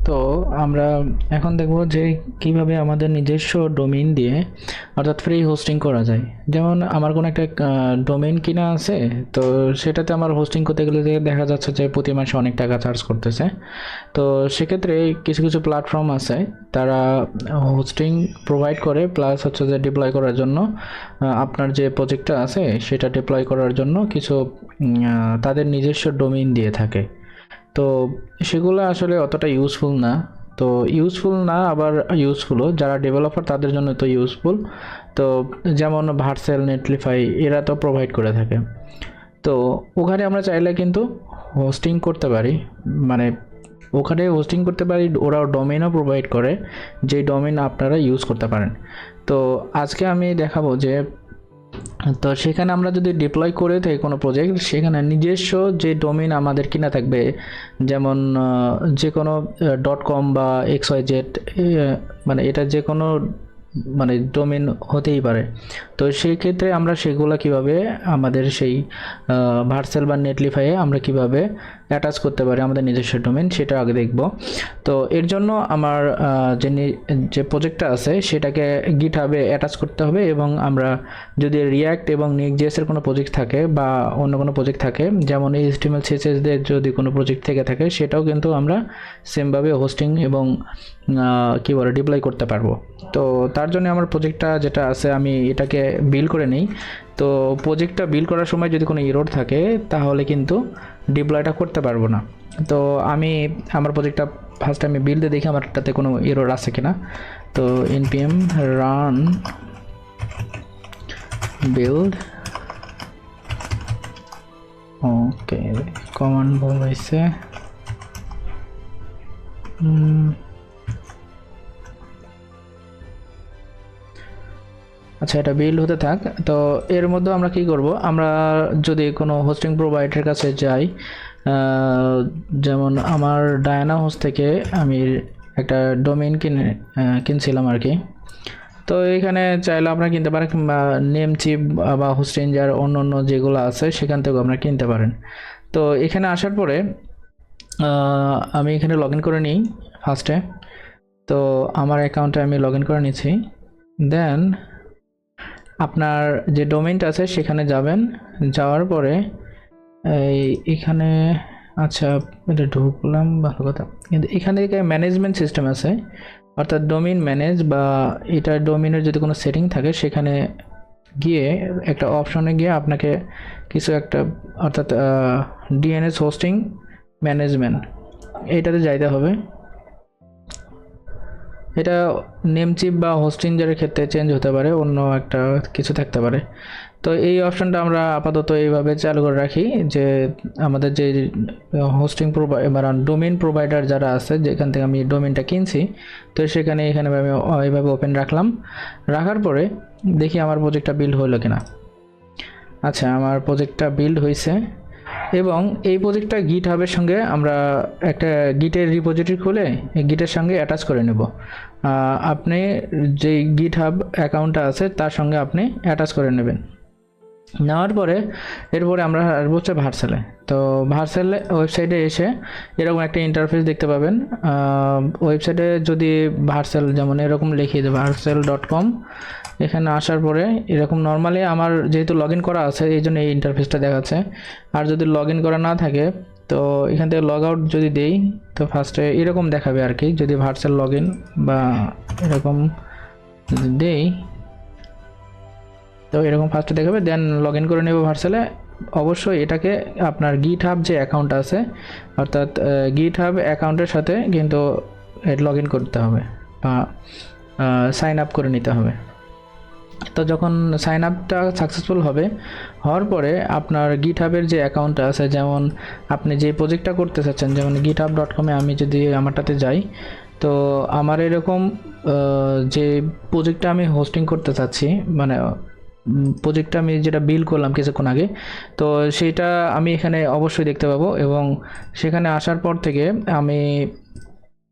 তো আমরা এখন দেখব যে কিভাবে আমাদের নিজস্ব ডোমেইন দিয়ে অর্থাৎ ফ্রি হোস্টিং করা যায়। যেমন আমার কোনো একটা ডোমেইন কিনা আছে, তো সেটাতে আমার হোস্টিং করতে গেলে দেখা যাচ্ছে যে প্রতি মাসে অনেক টাকা চার্জ করতেছে। তো সেক্ষেত্রে কিছু কিছু প্ল্যাটফর্ম আছে, তারা হোস্টিং প্রোভাইড করে, প্লাস হচ্ছে যে ডিপ্লয় করার জন্য আপনার যে প্রজেক্টটা আছে সেটা ডিপ্লয় করার জন্য কিছু তাদের নিজস্ব ডোমেইন দিয়ে থাকে। তো সেগুলো আসলে অতটা ইউজফুল না। তো ইউজফুল না, আবার ইউজফুলও, যারা ডেভেলপার তাদের জন্য তো ইউজফুল। তো যেমন ভার্সেল, নেটলিফাই এরা তো প্রোভাইড করে থাকে। তো ওখানে আমরা চাইলে কিন্তু হোস্টিং করতে পারি, মানে ওখানে হোস্টিং করতে পারি, ওরা ডোমেইনও প্রোভাইড করে, যে ডোমেইন আপনারা ইউজ করতে পারেন। তো আজকে আমি দেখাবো যে তো সেখানে আমরা যদি ডিপ্লয় করে থাকি কোনো প্রজেক্ট, সেখানে নিজস্ব যে ডোমেইন আমাদের কিনা থাকবে, যেমন যে কোনো .com বা XYZ, মানে এটা যে কোনো মানে ডোমেইন হতেই পারে। তো সেই ক্ষেত্রে আমরা সেগুলো কিভাবে আমাদের সেই ভার্সেল বা নেটলিফাইয়ে আমরা কিভাবে অ্যাটাচ করতে পারি আমাদের নিজস্ব ডোমেইন, সেটা আগে দেখব। তো এর জন্য আমার যে প্রজেক্টটা আছে সেটাকে গিটহাবে অ্যাটাচ করতে হবে, এবং আমরা যদি রিয়াক্ট এবং নেক্সট.js এর কোনো প্রজেক্ট থাকে বা অন্য কোনো প্রজেক্ট থাকে, যেমন HTML CSS দের যদি কোনো প্রজেক্ট থেকে থাকে, সেটাও কিন্তু আমরা সেমভাবে হোস্টিং এবং কি বলে ডিপ্লয় করতে পারবো। তো তার জন্য আমার প্রজেক্টটা যেটা আছে আমি এটাকে বিল্ড করে নিই। তো প্রজেক্টটা বিল্ড করার সময় যদি কোনো এরর থাকে তাহলে কিন্তু ডিপ্লয়টা করতে পারবো না। তো আমি আমার প্রজেক্টটা ফার্স্ট আমি বিল্ডে দেখি আমারটাতে কোনো এরর আছে কিনা। তো npm run build, ওকে, কমান্ড ভুল হয়েছে। আচ্ছা, এটা বিল্ড হতে থাক। তো এর মধ্যে আমরা কি করব, আমরা যদি কোনো হোস্টিং প্রোভাইডারের কাছে যাই, যেমন আমার ডায়ানা হোস্ট থেকে আমি একটা ডোমেইন কিনছিলাম আর কি। তো এখানে চাইলে আপনারা কিনতে পারেন, কিংবা নেমচিপ বা হোস্টেঞ্জার অন্য অন্য যেগুলো আছে সেখান থেকেও আপনারা কিনতে পারেন। তো এখানে আসার পরে আমি এখানে লগ ইন করে নিই ফার্স্টে। তো আমার অ্যাকাউন্টে আমি লগ ইন করে নিচ্ছি। দেন আপনার যে ডোমেইনটা আছে সেখানে যাবেন, যাওয়ার পরে এখানে আচ্ছা এটা ঢুকলাম, ভালো কথা। কিন্তু এখানে ম্যানেজমেন্ট সিস্টেম আছে, অর্থাৎ ডোমেইন ম্যানেজ, বা এটা ডোমেইনের যদি কোনো সেটিং থাকে সেখানে গিয়ে একটা অপশনে গিয়ে আপনাকে কিছু একটা, অর্থাৎ DNS হোস্টিং ম্যানেজমেন্ট, এইটাতে যাইতে হবে। এটা নেমচিপ বা হোস্টিঞ্জারের ক্ষেত্রে চেঞ্জ হতে পারে, অন্য একটা কিছু থাকতে পারে। তো এই অপশনটা আমরা আপাতত এইভাবে চালু করে রাখি, যে আমাদের যে হোস্টিং প্রোভাইডার, ডোমেইন প্রোভাইডার যারা আছে, যেখান থেকে আমি ডোমেইনটা কিনছি, তো সেখানে এখানে আমি এইভাবে ওপেন রাখলাম। রাখার পরে দেখি আমার প্রজেক্টটা বিল্ড হলো কিনা। আচ্ছা, আমার প্রজেক্টটা বিল্ড হয়েছে, এবং এই প্রজেক্টটা গিটহাবের সঙ্গে আমরা একটা গিটের রিপোজিটরি খুলে এই গিটের সঙ্গে অ্যাটাচ করে নেব। আপনি যে গিটহাব অ্যাকাউন্টটা আছে তার সঙ্গে আপনি অ্যাটাচ করে নেবেন। নেওয়ার পরে এরপরে আমরা আসবো হচ্ছে ভার্সেলে। তো ভার্সেল ওয়েবসাইটে এসে এরকম একটা ইন্টারফেস দেখতে পাবেন। ওয়েবসাইটে যদি ভার্সেল যেমন এরকম লিখিয়ে দেবে ভার্সেল.com, এখানে আসার পরে এরকম নর্মালি আমার যেহেতু লগ ইন করা আছে এই জন্য এই ইন্টারফেসটা দেখাচ্ছে। আর যদি লগ ইন করা না থাকে, তো এখান থেকে লগ আউট যদি দেই, তো ফার্স্টে এরকম দেখাবে আর কি। যদি ভার্সেল লগ ইন বা এরকম যদি দেই, তো এরকম ফার্স্টে দেখাবে, দেন লগ ইন করে নেব ভার্সেলে। অবশ্যই এটাকে আপনার গিটহাব যে অ্যাকাউন্ট আছে, অর্থাৎ গিটহাব অ্যাকাউন্টের সাথে কিন্তু লগ ইন করতে হবে বা সাইন আপ করে নিতে হবে। তো যখন সাইন আপটা সাকসেসফুল হবে, হওয়ার পরে আপনার গিটহাবের যে অ্যাকাউন্টটা আছে, যেমন আপনি যে প্রজেক্টটা করতে চাচ্ছেন, যেমন github.com-এ আমি যদি আমারটাতে যাই, তো আমার এরকম যে প্রজেক্টটা আমি হোস্টিং করতে চাচ্ছি, মানে প্রজেক্টটা আমি যেটা বিল্ড করলাম কিছুক্ষণ আগে, তো সেটা আমি এখানে অবশ্যই দেখতে পাবো। এবং সেখানে আসার পর থেকে আমি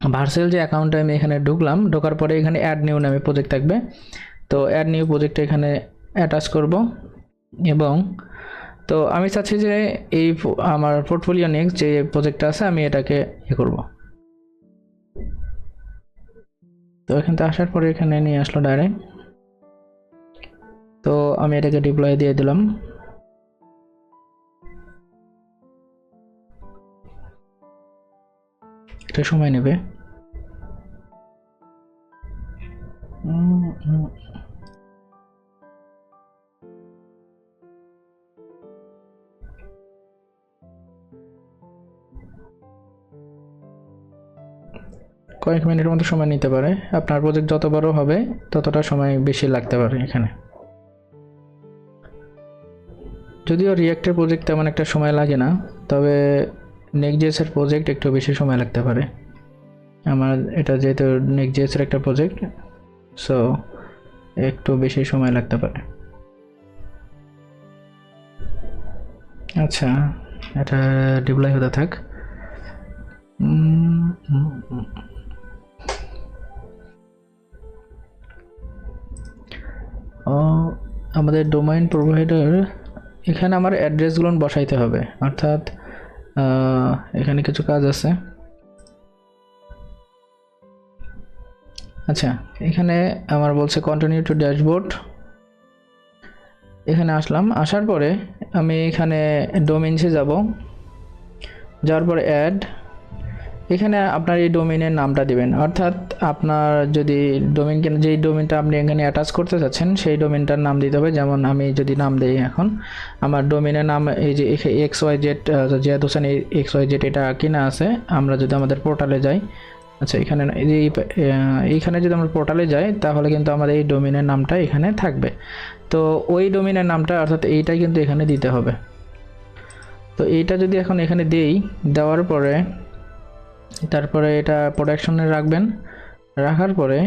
ভার্সেল যে অ্যাকাউন্টে আমি এখানে ঢুকলাম, ঢোকার পরে এখানে অ্যাড নিউ নামে প্রজেক্ট থাকবে। তো অ্যাড নিউ প্রজেক্টটা এখানে অ্যাটাচ করব, এবং তো আমি চাচ্ছি যে এই আমার পোর্টফোলিও নেক্সট যে প্রজেক্টটা আছে আমি এটাকে করব। তো এখান থেকে আসার পরে এখানে নিয়ে আসলো ডাইরেক্ট। তো আমি এটাকে ডিপ্লয় দিয়ে দিলাম। এটা সময় নেবে। কয়েক মিনিটের মতো সময় নিতে পারে। আপনার প্রজেক্ট যত বড় হবে ততটা সময় বেশি লাগতে পারে এখানে। যদিও রিঅ্যাক্টের প্রজেক্ট তেমন একটা সময় লাগে না, তবে নেক্সট.js এর প্রজেক্ট একটু বেশি সময় লাগতে পারে। আমার এটা যেহেতু নেক্সট.js এর একটা প্রজেক্ট, সো একটু বেশি সময় লাগতে পারে। আচ্ছা, এটা ডিপ্লয় হতে থাক। আমাদের ডোমাইন প্রোভাইডার, এখানে আমার অ্যাড্রেসগুলো বসাইতে হবে, অর্থাৎ এখানে কিছু কাজ আছে। আচ্ছা, এখানে আমার বলছে কন্টিনিউ টু ড্যাশবোর্ড। এখানে আসলাম, আসার পরে আমি এখানে ডোমেইনসে যাব, যাওয়ার পরে অ্যাড। এখানে আপনার এই ডোমেইনের নামটা দিবেন, অর্থাৎ আপনার যদি ডোমেইন যেই ডোমেইনটা আপনি এখানে অ্যাটাচ করতে চাচ্ছেন সেই ডোমেইনটার নাম দিতে হবে। যেমন আমি যদি নাম দিই, এখন আমার ডোমেইনের নাম এই যে XYZ জিয়াদ হোসেন XYZ এটা কিনা আছে। আমরা যদি আমাদের পোর্টালে যাই, আচ্ছা এখানে এইখানে যদি আমরা পোর্টালে যাই তাহলে কিন্তু আমাদের এই ডোমেইনের নামটা এখানে থাকবে। তো ওই ডোমেইনের নামটা অর্থাৎ এইটাই কিন্তু এখানে দিতে হবে। তো এইটা যদি এখন এখানে দেই, দেওয়ার পরে তারপরে এটা প্রোডাকশনে রাখবেন। রাখার পরে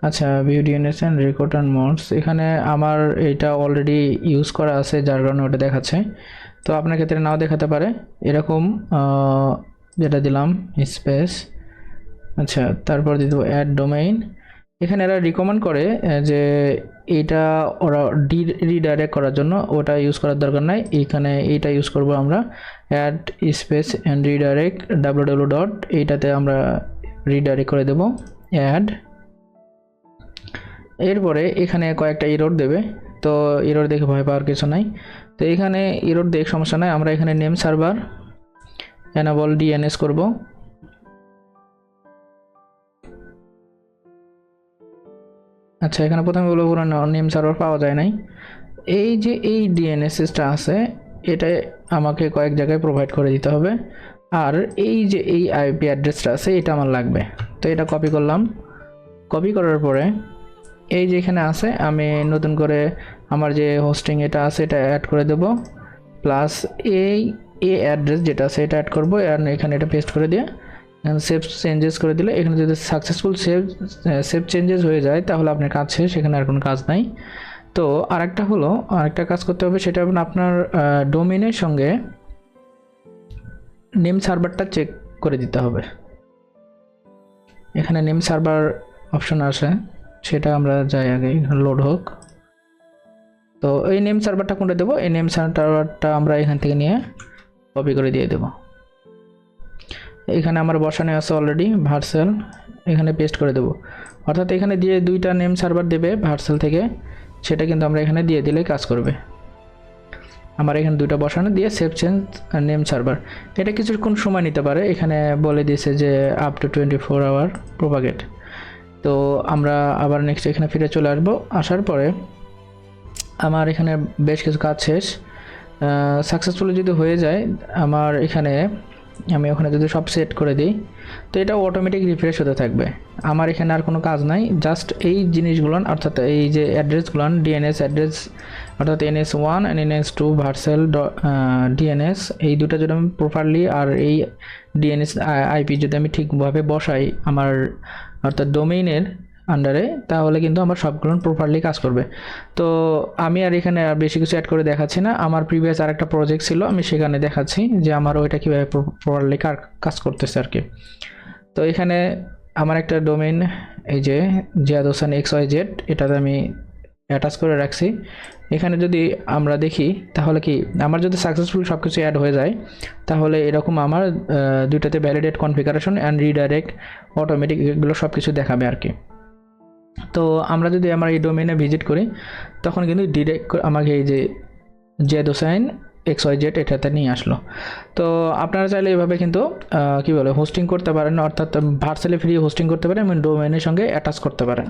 আচ্ছা view DNS and record and modes, এখানে আমার এইটা অলরেডি ইউজ করা আছে যার কারণে ওটা দেখাচ্ছে। তো আপনার ক্ষেত্রে নাও দেখাতে পারে। এরকম যেটা দিলাম স্পেস, আচ্ছা তারপর দিয়ে দেবো অ্যাড ডোমেইন। এখানে এরা রিকমেন্ড করে যে এটা ওরা রিডাইরেক্ট করার জন্য ওটা ইউজ করার দরকার নাই, এখানে এইটা ইউজ করব আমরা, add space and redirect www dot, এইটাতে আমরা রিডাইরেক্ট করে দেব অ্যাড। এরপরে এখানে কয়েকটা এরর দেবে, তো এরর দেখে ভয় পাওয়ার কিছু নাই। তো এখানে এরর দেখে সমস্যা নাই, আমরা এখানে নেম সার্ভার এনেবল ডিএনএস করব। আচ্ছা এখানে প্রথমে বলবো পুরো নেম সার্ভার পাওয়া যায় নাই। এই যে এই ডিএনএসটা আছে এটা আমাকে কয়েক জায়গায় প্রোভাইড করে দিতে হবে, আর এই যে এই আইপি অ্যাড্রেসটা আছে এটা আমার লাগবে। তো এটা কপি করলাম, কপি করার পরে এই যে এখানে আছে আমি নতুন করে আমার যে হোস্টিং এটা আছে এটা অ্যাড করে দেব, প্লাস এই অ্যাড্রেস যেটা আছে এটা অ্যাড করবো, আর এখানে এটা পেস্ট করে দিয়ে সেভ চেঞ্জেস করে দিলে এখানে যদি সাকসেসফুল সেভ চেঞ্জেস হয়ে যায় তাহলে আপনার কাজ শেষ, সেখানে আর কোনো কাজ নাই। তো আরেকটা কাজ করতে হবে, সেটা আপনার ডোমেইনের সঙ্গে নেম সার্ভারটা চেক করে দিতে হবে। এখানে নেম সার্ভার অপশন আসে, সেটা আমরা যাই আগে লোড হোক। তো এই নেম সার্ভারটা কোনটা দেবো, এই নেম সার্ভারটা আমরা এখান থেকে নিয়ে কপি করে দিয়ে দেবো। এখানে আমার বসানো আছে অলরেডি ভার্সেল, এখানে পেস্ট করে দেব, অর্থাৎ এখানে দিয়ে দুইটা নেম সার্ভার দেবে ভার্সেল থেকে, সেটা কিন্তু আমরা এখানে দিয়ে দিলেই কাজ করবে। আমার এখানে দুইটা বসানো দিয়ে সেভ চেঞ্জ নেম সার্ভার, এটা কিছুক্ষণ সময় নিতে পারে। এখানে বলে দিয়েছে যে আপ টু 24 আওয়ার প্রোপাগেট। তো আমরা আবার নেক্সট এখানে ফিরে চলে আসবো। আসার পরে আমার এখানে বেশ কিছু কাজ শেষ, সাকসেসফুলি যদি হয়ে যায় আমার এখানে, আমি ওখানে যদি সব সেট করে দিই তো এটা অটোমেটিক রিফ্রেশ হতে থাকবে। আমার এখানে আর কোনো কাজ নাই, জাস্ট এই জিনিসগুলো অর্থাৎ এই যে অ্যাড্রেসগুলো ডিএনএস অ্যাড্রেস অর্থাৎ NS1 and NS2 ভার্সেল ডিএনএস, এই দুটো যদি আমি প্রপারলি আর এই ডিএনএস আইপি যদি আমি ঠিকভাবে বসাই আমার অর্থাৎ ডোমেইনের আন্ডারে, তাহলে কিন্তু আমার সবগুলো প্রপারলি কাজ করবে। তো আমি আর এখানে আর বেশি কিছু অ্যাড করে দেখাচ্ছি না, আমার প্রিভিয়াস আরেকটা প্রজেক্ট ছিল আমি সেখানে দেখাচ্ছি যে আমার ওইটা কীভাবে প্রপারলি কাজ করতেছে আর কি। তো এখানে আমার একটা ডোমেইন এই যে জিয়াদ হোসেন XYZ, এটাতে আমি অ্যাটাচ করে রাখছি। এখানে যদি আমরা দেখি তাহলে কি আমার যদি সাকসেসফুল সব কিছু অ্যাড হয়ে যায় তাহলে এরকম আমার দুইটাতে validate configuration and redirect automatic এগুলো সব কিছু দেখাবে আর কি। তো আমরা যদি আমার এই ডোমেইনে ভিজিট করি তখন কিন্তু ডিরেক্ট আমাকে এই যে জেদোসাইন XYZ এটাতে নিয়ে আসলো। তো আপনারা চাইলে এভাবে কিন্তু কী বলে হোস্টিং করতে পারেন, অর্থাৎ ভার্চুয়ালি ফ্রি হোস্টিং করতে পারেন এবং ডোমেইনের সঙ্গে অ্যাটাচ করতে পারেন।